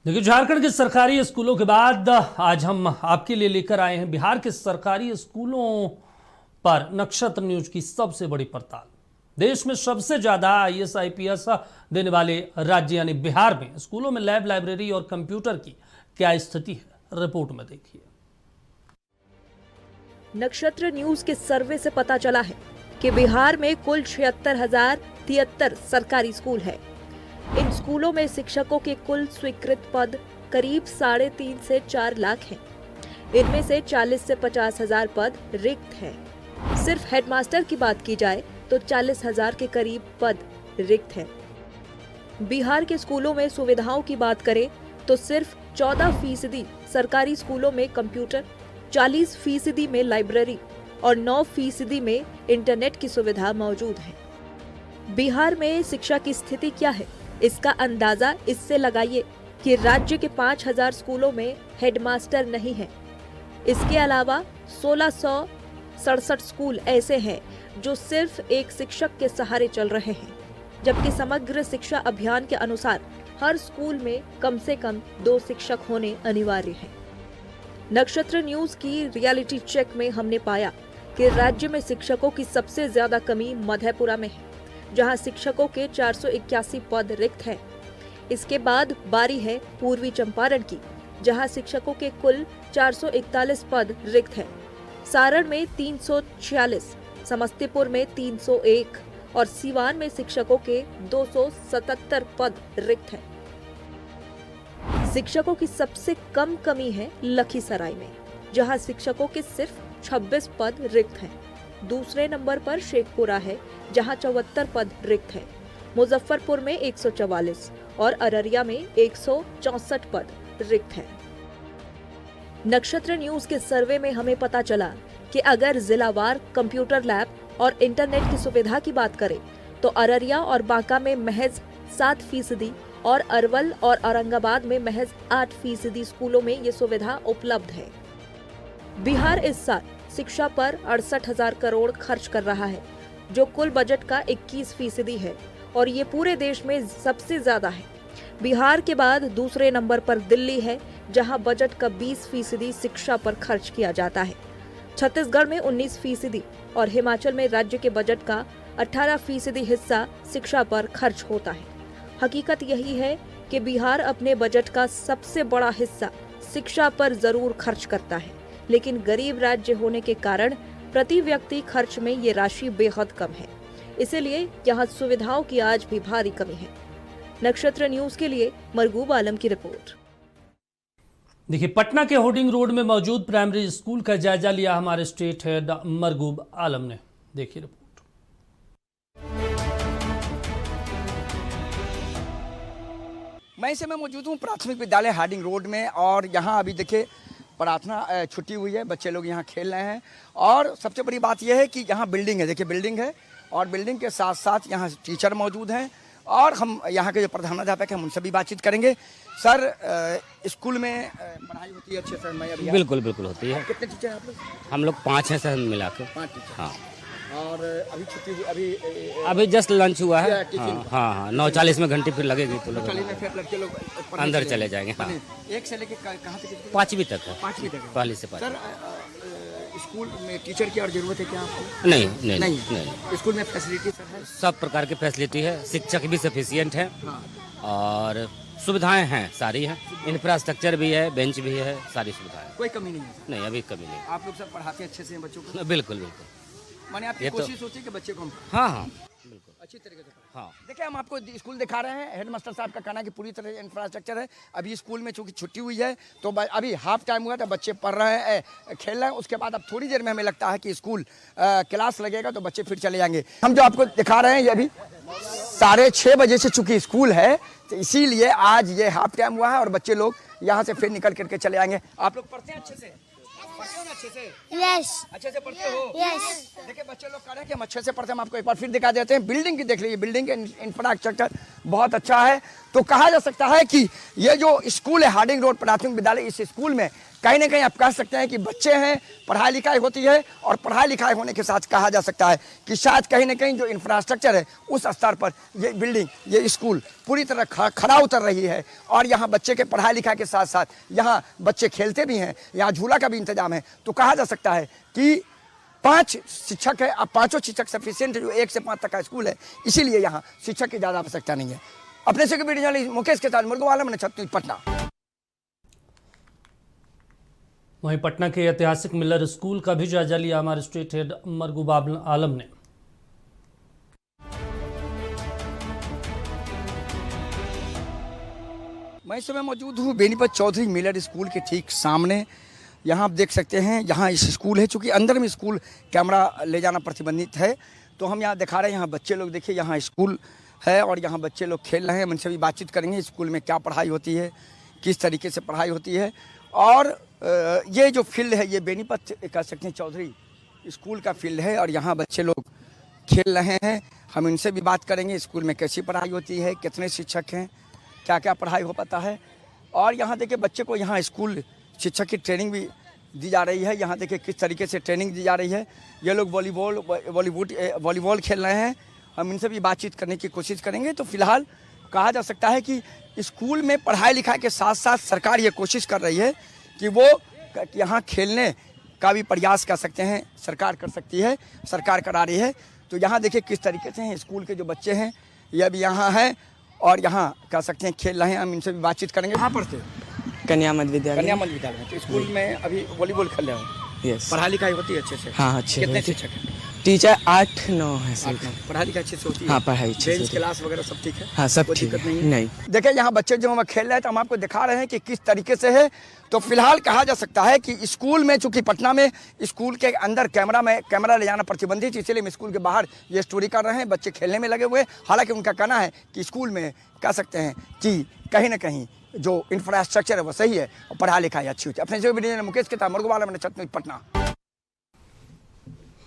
देखिए, झारखंड के सरकारी स्कूलों के बाद आज हम आपके लिए लेकर आए हैं बिहार के सरकारी स्कूलों पर नक्षत्र न्यूज की सबसे बड़ी पड़ताल। देश में सबसे ज्यादा आईएएस आईपीएस देने वाले राज्य यानी बिहार में स्कूलों में लैब, लाइब्रेरी और कंप्यूटर की क्या स्थिति है, रिपोर्ट में देखिए। नक्षत्र न्यूज के सर्वे से पता चला है कि बिहार में कुल 76,073 सरकारी स्कूल है। इन स्कूलों में शिक्षकों के कुल स्वीकृत पद करीब 3.5 से 4 लाख हैं। इनमें से 40 से 50 हजार पद रिक्त हैं। सिर्फ हेडमास्टर की बात की जाए तो 40,000 के करीब पद रिक्त हैं। बिहार के स्कूलों में सुविधाओं की बात करें तो सिर्फ 14% सरकारी स्कूलों में कंप्यूटर, 40% में लाइब्रेरी और 9% में इंटरनेट की सुविधा मौजूद है। बिहार में शिक्षा की स्थिति क्या है, इसका अंदाजा इससे लगाइए कि राज्य के 5,000 स्कूलों में हेडमास्टर नहीं है। इसके अलावा 1,667 स्कूल ऐसे हैं जो सिर्फ एक शिक्षक के सहारे चल रहे हैं, जबकि समग्र शिक्षा अभियान के अनुसार हर स्कूल में कम से कम 2 शिक्षक होने अनिवार्य हैं। नक्षत्र न्यूज की रियलिटी चेक में हमने पाया कि राज्य में शिक्षकों की सबसे ज्यादा कमी मधेपुरा में है, जहां शिक्षकों के 481 पद रिक्त हैं। इसके बाद बारी है पूर्वी चंपारण की, जहां शिक्षकों के कुल 441 पद रिक्त हैं। सारण में 346, समस्तीपुर में 301 और सीवान में शिक्षकों के 277 पद रिक्त हैं। शिक्षकों की सबसे कम कमी है लखीसराय में, जहां शिक्षकों के सिर्फ 26 पद रिक्त हैं। दूसरे नंबर पर शेखपुरा है, जहां 74 पद रिक्त हैं। मुजफ्फरपुर में 144 और अररिया में 164 पद रिक्त हैं। नक्षत्र न्यूज के सर्वे में हमें पता चला कि अगर जिलावार कंप्यूटर लैब और इंटरनेट की सुविधा की बात करें तो अररिया और बांका में महज 7% और अरवल और औरंगाबाद में महज 8% स्कूलों में ये सुविधा उपलब्ध है। बिहार इस साल शिक्षा पर 68,000 करोड़ खर्च कर रहा है, जो कुल बजट का 21% है और ये पूरे देश में सबसे ज्यादा है। बिहार के बाद दूसरे नंबर पर दिल्ली है, जहां बजट का 20% शिक्षा पर खर्च किया जाता है। छत्तीसगढ़ में 19% और हिमाचल में राज्य के बजट का 18% हिस्सा शिक्षा पर खर्च होता है। हकीकत यही है कि बिहार अपने बजट का सबसे बड़ा हिस्सा शिक्षा पर जरूर खर्च करता है, लेकिन गरीब राज्य होने के कारण प्रति व्यक्ति खर्च में ये राशि बेहद कम है। इसीलिए यहाँ सुविधाओं की आज भी भारी कमी है। नक्षत्र न्यूज के लिए मरगूब आलम की रिपोर्ट। देखिए, पटना के होर्डिंग रोड में मौजूद प्राइमरी स्कूल का जायजा लिया हमारे स्टेट हेड मरगूब आलम ने। देखिए रिपोर्ट। मैं इस समय मौजूद हूँ प्राथमिक विद्यालय हार्डिंग रोड में और यहाँ अभी देखिए प्रार्थना छुट्टी हुई है, बच्चे लोग यहाँ खेल रहे हैं और सबसे बड़ी बात यह है कि यहाँ बिल्डिंग है। देखिए बिल्डिंग है और बिल्डिंग के साथ साथ यहाँ टीचर मौजूद हैं और हम यहाँ के जो प्रधानाध्यापक हैं उनसे भी बातचीत करेंगे। सर, स्कूल में पढ़ाई होती है अच्छे से? मैं अभी बिल्कुल बिल्कुल होती है। कितने टीचर हैं आप लोग? हम लोग 5 हैं सर मिला के। 5 टीचर। हाँ, और अभी छुट्टी हुई, अभी जस्ट लंच हुआ है। टिफिन। हाँ, 9:40 में घंटी फिर लगेगी तो लोग में फिर लड़के लोग अंदर चले जाएंगे। हाँ, 1 से लेकर कहाँ तक? 5वीं तक है। 5वीं तक है। पहली से 5। सर, स्कूल में टीचर की और जरूरत है क्या आपको? नहीं। स्कूल में फैसिलिटी सर है? सब प्रकार की फैसिलिटी है, शिक्षक भी सफिशियंट है। हाँ। और सुविधाएं हैं, सारी हैं। इंफ्रास्ट्रक्चर भी है, बेंच भी है, सारी सुविधाएं। कोई कमी नहीं है? नहीं, अभी कमी नहीं। आप लोग सब पढ़ाते अच्छे से हैं बच्चों को? बिल्कुल बिल्कुल। माने आपकी कोशिश होती है कि बच्चे को हम हाँ बिल्कुल अच्छी तरीके से पढ़ाएं। हाँ। देखिए, हम आपको स्कूल दिखा रहे हैं। हेडमास्टर साहब का कहना है कि पूरी तरह इंफ्रास्ट्रक्चर है। अभी स्कूल में चूंकि छुट्टी हुई है तो अभी हाफ टाइम हुआ, तो बच्चे पढ़ रहे हैं, खेल रहे हैं। उसके बाद अब थोड़ी देर में हमें लगता है कि स्कूल क्लास लगेगा तो बच्चे फिर चले जाएंगे। हम जो आपको दिखा रहे हैं ये अभी 6:30 बजे से चूंकि स्कूल है तो इसीलिए आज ये हाफ टाइम हुआ है और बच्चे लोग यहाँ से फिर निकल करके चले जाएंगे। आप लोग पढ़ते हैं अच्छे से? पढ़ते हो ना अच्छे से? यस। अच्छे से पढ़ते हो? यस। देखिए बच्चे लोग कह रहे हैं कि हम अच्छे से पढ़ते हैं। हम आपको एक बार फिर दिखा देते हैं। बिल्डिंग की देख लीजिए, बिल्डिंग के इंफ्रास्ट्रक्चर बहुत अच्छा है। तो कहा जा सकता है कि ये जो स्कूल है हार्डिंग रोड प्राथमिक विद्यालय, इस स्कूल में कहीं ना कहीं आप कह सकते हैं कि बच्चे हैं, पढ़ाई लिखाई होती है, और पढ़ाई लिखाई होने के साथ कहा जा सकता है कि शायद कहीं ना कहीं जो इंफ्रास्ट्रक्चर है उस स्तर पर ये बिल्डिंग, ये स्कूल पूरी तरह खरा उतर रही है। और यहाँ बच्चे के पढ़ाई लिखाई के साथ साथ यहाँ बच्चे खेलते भी हैं, यहाँ झूला का भी इंतजाम है। तो कहा जा सकता है कि 5 शिक्षक है, अब 5 शिक्षक सफिशियंट है, जो 1 से 5 तक का स्कूल है, इसीलिए यहाँ शिक्षक की ज़्यादा आवश्यकता नहीं है। अपने से वीडियो जर्नलिस्ट मुकेश के साथ मुर्गू आलम ने छत्तीस पटना। वहीं पटना के ऐतिहासिक मिलर स्कूल का भी जायजा लिया हमारे स्टेट हेड मरगूब आलम ने। मैं इस समय मौजूद हूँ बेनीपत चौधरी मिलर स्कूल के ठीक सामने। यहाँ आप देख सकते हैं, यहाँ इस स्कूल है, चूँकि अंदर में स्कूल कैमरा ले जाना प्रतिबंधित है, तो हम यहाँ दिखा रहे हैं। यहाँ बच्चे लोग देखिए, यहाँ स्कूल है और यहाँ बच्चे लोग खेल रहे हैं। उनसे भी बातचीत करेंगे स्कूल में क्या पढ़ाई होती है, किस तरीके से पढ़ाई होती है। और ये जो फील्ड है ये बेनीपत कह सकते हैं चौधरी स्कूल का फील्ड है, और यहाँ बच्चे लोग खेल रहे हैं। हम इनसे भी बात करेंगे स्कूल में कैसी पढ़ाई होती है, कितने शिक्षक हैं, क्या क्या पढ़ाई हो पाता है। और यहाँ देखिए बच्चे को यहाँ स्कूल शिक्षक की ट्रेनिंग भी दी जा रही है। यहाँ देखिए किस तरीके से ट्रेनिंग दी जा रही है। ये लोग वॉलीबॉल खेल रहे हैं। हम इनसे भी बातचीत करने की कोशिश करेंगे। तो फिलहाल कहा जा सकता है कि स्कूल में पढ़ाई लिखाई के साथ साथ सरकार ये कोशिश कर रही है कि वो यहाँ खेलने का भी प्रयास कर सकते हैं, सरकार कर सकती है, सरकार करा रही है। तो यहाँ देखिए किस तरीके से स्कूल के जो बच्चे हैं ये भी यहाँ हैं और यहाँ कह सकते हैं खेल रहे हैं। हम इनसे भी बातचीत करेंगे। कहाँ पढ़ते कन्या मध्य विद्यालय। कन्या मध्य विद्यालय। तो स्कूल में अभी वॉलीबॉल खेल रहे हो? यस। पढ़ाई लिखाई होती है अच्छे से? हाँ, अच्छे कितने से। शिक्षक हैं? टीचर 8-9 है सर। पढ़ाई लिखाई अच्छे से होती है? हाँ, पढ़ाई अच्छे से बेंच होती है। क्लास वगैरह सब ठीक है? हाँ, सब कोई ठीक दिक्कत है। नहीं है? नहीं। देखिए यहाँ बच्चे जो हम खेल रहे हैं तो हम आपको दिखा रहे हैं कि किस तरीके से है। तो फिलहाल कहा जा सकता है कि स्कूल में, चूंकि पटना में स्कूल के अंदर कैमरा ले जाना प्रतिबंधित, इसलिए हम स्कूल के बाहर ये स्टोरी कर रहे हैं। बच्चे खेलने में लगे हुए। हालांकि उनका कहना है कि स्कूल में कह सकते हैं कि कहीं ना कहीं जो इंफ्रास्ट्रक्चर है वो सही है और पढ़ाई लिखाई अच्छी होती है। अपने जो वीडियो मुकेश के साथ मुर्गू आलम ने छत्तीस पटना।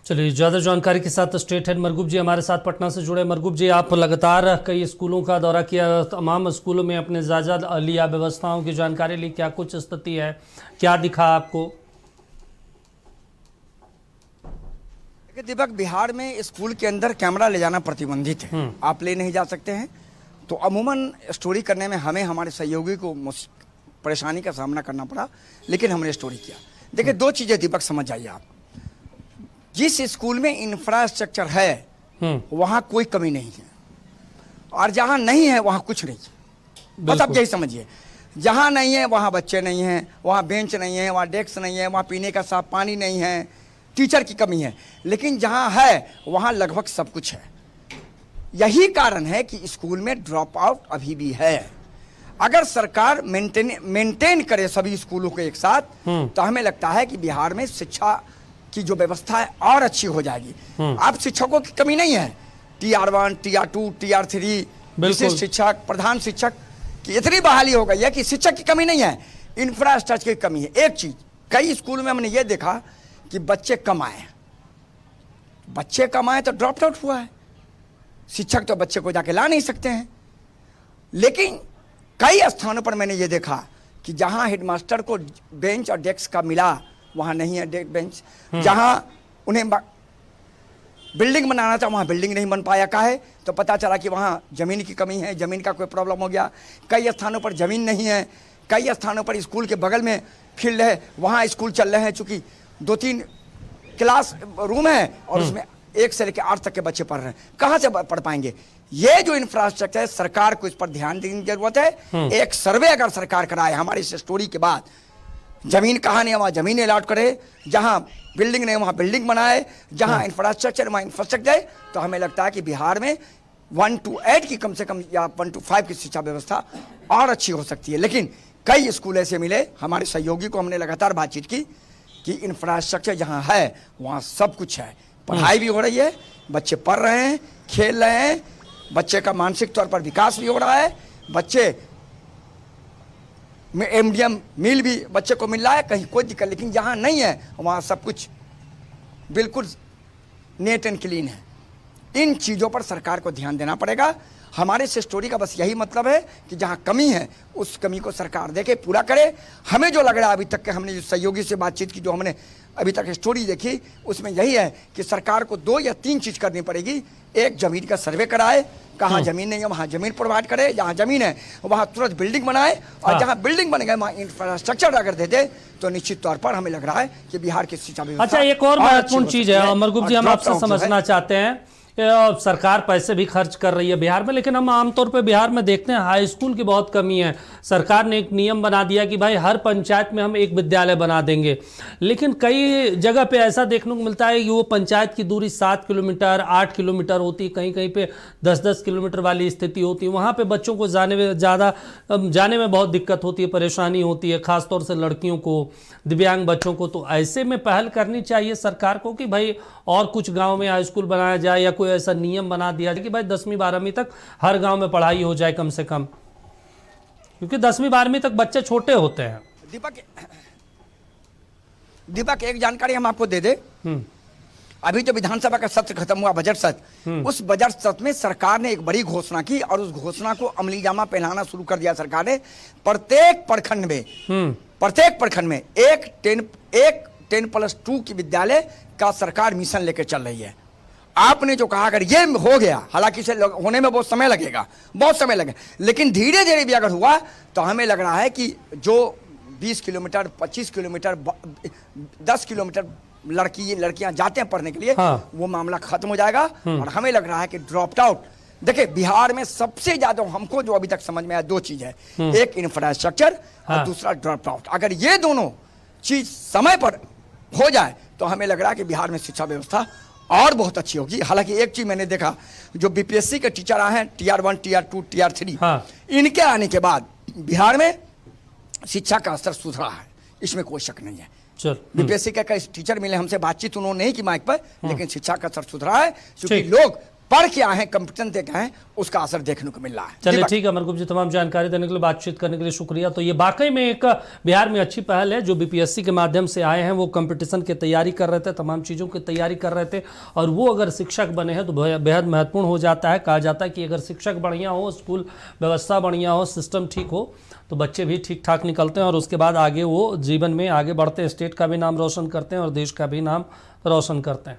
चलिए, ज़्यादा जानकारी के साथ स्टेट हेड मरगूब जी हमारे साथ पटना से जुड़े। मरगूब जी, आप लगातार कई स्कूलों का दौरा किया, तमाम स्कूलों में अपने जायजा लिया, व्यवस्थाओं की जानकारी ली, क्या कुछ स्थिति है, क्या दिखा आपको? दीपक, बिहार में स्कूल के अंदर कैमरा ले जाना प्रतिबंधित है। आप ले नहीं जा सकते हैं। तो अमूमन स्टोरी करने में हमें हमारे सहयोगी को परेशानी का सामना करना पड़ा, लेकिन हमने स्टोरी किया। देखिए, 2 चीज़ें दीपक समझ जाइए आप। जिस स्कूल में इंफ्रास्ट्रक्चर है वहाँ कोई कमी नहीं है, और जहाँ नहीं है वहाँ कुछ नहीं है। बस आप यही समझिए। जहाँ नहीं है वहाँ बच्चे नहीं हैं, वहाँ बेंच नहीं है, वहाँ डेस्क नहीं है, वहाँ पीने का साफ पानी नहीं है, टीचर की कमी है। लेकिन जहाँ है वहाँ लगभग सब कुछ है। यही कारण है कि स्कूल में ड्रॉप आउट अभी भी है। अगर सरकार मेंटेन करे सभी स्कूलों को एक साथ, तो हमें लगता है कि बिहार में शिक्षा की जो व्यवस्था है और अच्छी हो जाएगी। अब शिक्षकों की कमी नहीं है। TR1, TR2, TR3, विशिष्ट शिक्षक, प्रधान शिक्षक की इतनी बहाली हो गई है कि शिक्षक की कमी नहीं है, इंफ्रास्ट्रक्चर की कमी है। एक चीज, कई स्कूलों में हमने ये देखा कि बच्चे कम आए तो ड्रॉप आउट हुआ है। शिक्षक तो बच्चे को जाके ला नहीं सकते हैं। लेकिन कई स्थानों पर मैंने ये देखा कि जहां हेडमास्टर को बेंच और डेस्क का मिला वहां नहीं है डेस्क बेंच। जहां उन्हें बिल्डिंग बनाना था वहां बिल्डिंग नहीं बन पाया। का है तो पता चला कि वहां जमीन की कमी है, जमीन का कोई प्रॉब्लम हो गया। कई स्थानों पर जमीन नहीं है। कई स्थानों पर स्कूल के बगल में फील्ड है, वहां स्कूल चल रहे हैं, चूंकि 2-3 क्लास रूम है और उसमें 1 से लेकर 8 तक के बच्चे पढ़ रहे हैं। कहाँ से पढ़ पाएंगे? ये जो इंफ्रास्ट्रक्चर है, सरकार को इस पर ध्यान देने की जरूरत है। एक सर्वे अगर सरकार कराए हमारी इस स्टोरी के बाद, जमीन कहाँ नहीं है वहाँ जमीन अलॉट करे, जहाँ बिल्डिंग नहीं वहाँ बिल्डिंग बनाए, जहाँ इंफ्रास्ट्रक्चर वहाँ इंफ्रास्ट्रक्चर है, तो हमें लगता है कि बिहार में 1 to 8 की कम से कम या 1 to 5 की शिक्षा व्यवस्था और अच्छी हो सकती है। लेकिन कई स्कूल ऐसे मिले, हमारे सहयोगी को हमने लगातार बातचीत की कि इंफ्रास्ट्रक्चर जहाँ है वहाँ सब कुछ है, पढ़ाई भी हो रही है, बच्चे पढ़ रहे हैं, खेल रहे हैं, बच्चे का मानसिक तौर पर विकास भी हो रहा है, बच्चे मीडियम मील भी बच्चे को मिल रहा है, कहीं कोई दिक्कत। लेकिन जहाँ नहीं है वहाँ सब कुछ बिल्कुल नीट एंड क्लीन है। इन चीज़ों पर सरकार को ध्यान देना पड़ेगा हमारे इस स्टोरी का बस यही मतलब है कि जहां कमी है उस कमी को सरकार देखे पूरा करे। हमें जो लग रहा है अभी तक के हमने जो सहयोगी से बातचीत की, जो हमने अभी तक स्टोरी देखी, उसमें यही है कि सरकार को 2 या 3 चीज करनी पड़ेगी। एक, जमीन का सर्वे कराए, कहाँ जमीन नहीं है वहाँ जमीन प्रोवाइड करे, जहाँ जमीन है वहाँ तुरंत बिल्डिंग बनाए, और जहाँ बिल्डिंग बन गए वहाँ इंफ्रास्ट्रक्चर अगर दे दे तो निश्चित तौर पर हमें लग रहा है कि बिहार की शिक्षा व्यवस्था। अच्छा, एक और महत्वपूर्ण चीज है अमरगुप्त जी, हम आपसे समझना चाहते हैं, सरकार पैसे भी खर्च कर रही है बिहार में, लेकिन हम आमतौर पे बिहार में देखते हैं हाई स्कूल की बहुत कमी है। सरकार ने एक नियम बना दिया कि भाई हर पंचायत में हम एक विद्यालय बना देंगे, लेकिन कई जगह पे ऐसा देखने को मिलता है कि वो पंचायत की दूरी 7 किलोमीटर 8 किलोमीटर होती है, कहीं कहीं पे 10-10 किलोमीटर वाली स्थिति होती है। वहाँ पे बच्चों को जाने में बहुत दिक्कत होती है, परेशानी होती है, खासतौर से लड़कियों को, दिव्यांग बच्चों को। तो ऐसे में पहल करनी चाहिए सरकार को कि भाई और कुछ गाँव में हाई स्कूल बनाया जाए, या कोई ऐसा नियम बना दिया जाए कि भाई 10वीं 12वीं तक हर गांव में पढ़ाई हो जाए कम से कम, क्योंकि 10वीं 12वीं तक बच्चे छोटे होते हैं। दीपक एक जानकारी हम आपको दे दे। अभी जो विधानसभा का सत्र खत्म हुआ, बजट सत्र, उस बजट सत्र में सरकार ने एक बड़ी घोषणा की और उस घोषणा को अमली जामा पहनाना शुरू कर दिया सरकार ने। प्रत्येक प्रखंड में एक 10+2 की विद्यालय का सरकार मिशन लेकर चल रही है। आपने जो कहा अगर ये हो गया, हालांकि इसे होने में बहुत समय लगेगा, लेकिन धीरे धीरे भी अगर हुआ तो हमें लग रहा है कि जो 20 किलोमीटर 25 किलोमीटर 10 किलोमीटर लड़कियां जाते हैं पढ़ने के लिए, हाँ। वो मामला खत्म हो जाएगा। और हमें लग रहा है कि ड्रॉप आउट, देखिए बिहार में सबसे ज्यादा हमको जो अभी तक समझ में आया 2 चीज है, एक इंफ्रास्ट्रक्चर और दूसरा ड्रॉप आउट। अगर ये दोनों चीज समय पर हो जाए तो हमें लग रहा है कि बिहार में शिक्षा व्यवस्था और बहुत अच्छी होगी। हालांकि एक चीज मैंने देखा, जो बीपीएससी के टीचर आए हैं Tier 1 Tier 2 Tier 3, हाँ। इनके आने के बाद बिहार में शिक्षा का स्तर सुधरा है, इसमें कोई शक नहीं है। बीपीएससी के कई टीचर मिले, हमसे बातचीत उन्होंने नहीं की माइक पर, लेकिन शिक्षा का स्तर सुधरा है, क्योंकि लोग पढ़ के आए हैं, कंपिटेंट देखे हैं, उसका असर देखने को मिल रहा है। चलिए ठीक है अमरगुप्त जी, तमाम जानकारी देने के लिए, बातचीत करने के लिए शुक्रिया। तो ये वाकई में एक बिहार में अच्छी पहल है, जो बीपीएससी के माध्यम से आए हैं, वो कंपटीशन की तैयारी कर रहे थे, तमाम चीज़ों की तैयारी कर रहे थे, और वो अगर शिक्षक बने हैं तो बेहद महत्वपूर्ण हो जाता है। कहा जाता है कि अगर शिक्षक बढ़िया हो, स्कूल व्यवस्था बढ़िया हो, सिस्टम ठीक हो, तो बच्चे भी ठीक ठाक निकलते हैं और उसके बाद आगे वो जीवन में आगे बढ़ते हैं, स्टेट का भी नाम रोशन करते हैं और देश का भी नाम रोशन करते हैं।